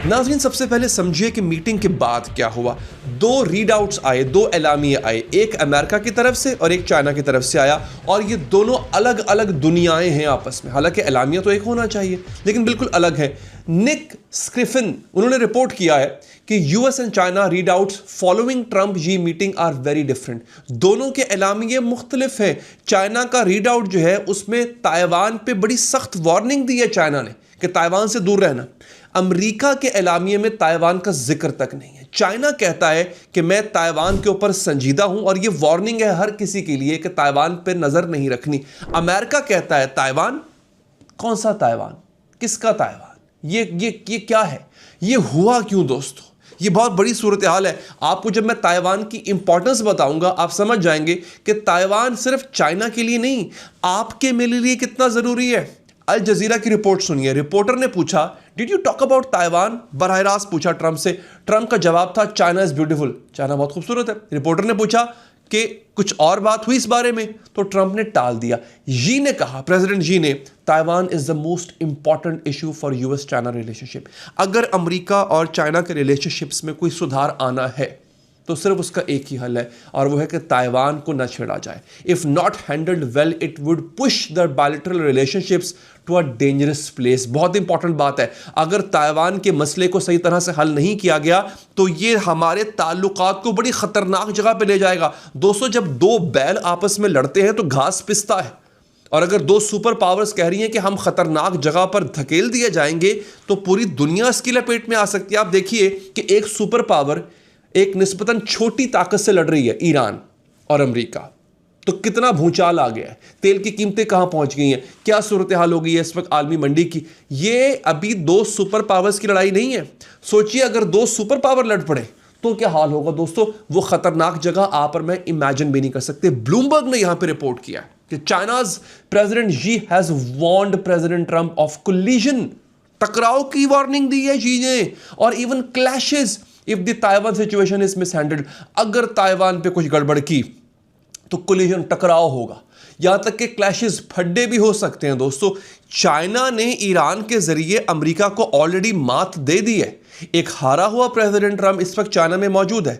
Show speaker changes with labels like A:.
A: नाज़रीन, सबसे पहले समझिए कि मीटिंग के बाद क्या हुआ। दो रीड आउट्स आए, दो एलामिये आए, एक अमेरिका की तरफ से और एक चाइना की तरफ से आया, और ये दोनों अलग अलग दुनियाएं हैं आपस में। हालांकि एलामिया तो एक होना चाहिए, लेकिन बिल्कुल अलग है। निक स्क्रिफिन उन्होंने रिपोर्ट किया है कि US and China readouts following Trump Xi meeting are very different. दोनों के एलामिये मुख्तलिफ हैं। चाइना का रीड आउट जो है उसमें ताइवान पे बड़ी सख्त वार्निंग दी है चाइना ने कि ताइवान से दूर रहना। अमेरिका के एलामिये में ताइवान का जिक्र तक नहीं है। चाइना कहता है कि मैं ताइवान के ऊपर संजीदा हूं और यह वार्निंग है हर किसी के लिए कि ताइवान पर नजर नहीं रखनी। अमेरिका कहता है ताइवान, कौन सा ताइवान, किसका ताइवान, ये क्या है, ये हुआ क्यों दोस्तों? ये बहुत बड़ी सूरत हाल है। आपको जब मैं ताइवान की इंपॉर्टेंस बताऊंगा आप समझ जाएंगे कि ताइवान सिर्फ चाइना के लिए नहीं, आपके मेरे लिए कितना जरूरी है। अल जजीरा की रिपोर्ट सुनिए। रिपोर्टर ने पूछा, did you talk about Taiwan? बराह रास्त पूछा ट्रंप से। ट्रंप का जवाब था, चाइना इज ब्यूटीफुल, चाइना बहुत खूबसूरत है। रिपोर्टर ने पूछा कि कुछ और बात हुई इस बारे में, तो ट्रंप ने टाल दिया। यी ने कहा, प्रेसिडेंट यी ने, Taiwan is the most important issue for US China relationship. अगर अमेरिका और चाइना के रिलेशनशिप्स में कोई सुधार आना है तो सिर्फ उसका एक ही हल है, और वो है कि ताइवान को न छेड़ा जाए। If not handled well it would push the bilateral relationships to a dangerous place. बहुत इंपॉर्टेंट बात है, अगर ताइवान के मसले को सही तरह से हल नहीं किया गया तो ये हमारे ताल्लुकात को बड़ी खतरनाक जगह पे ले जाएगा। दोस्तों, जब दो बैल आपस में लड़ते हैं तो घास पिसता है, और अगर दो सुपर पावर्स कह रही हैं कि हम खतरनाक जगह पर धकेल दिए जाएंगे तो पूरी दुनिया इसकी लपेट में आ सकती है। आप देखिए कि एक सुपर पावर एक निस्बतन छोटी ताकत से लड़ रही है, ईरान और अमेरिका, तो कितना भूचाल आ गया है। तेल की कीमतें कहां पहुंच गई हैं, क्या सूरत हाल हो गई है इस वक्त आलमी मंडी की। ये अभी दो सुपर पावर्स की लड़ाई नहीं है। सोचिए अगर दो सुपर पावर लड़ पड़े तो क्या हाल होगा दोस्तों। वो खतरनाक जगह आप और मैं इमेजिन भी नहीं कर सकते। ब्लूमबर्ग ने यहां पर रिपोर्ट किया कि China's president Xi has warned president Trump of collision. टकराव की वार्निंग दी है शी ने, और even clashes if the Taiwan situation is mishandled. अगर ताइवान पे कुछ गड़बड़ की तो कोलिजन, टकराव होगा, यहां तक कि क्लैशेस, फड्डे भी हो सकते हैं। दोस्तों, चाइना ने ईरान के जरिए अमेरिका को ऑलरेडी मात दे दी है। एक हारा हुआ प्रेसिडेंट ट्रंप इस वक्त चाइना में मौजूद है।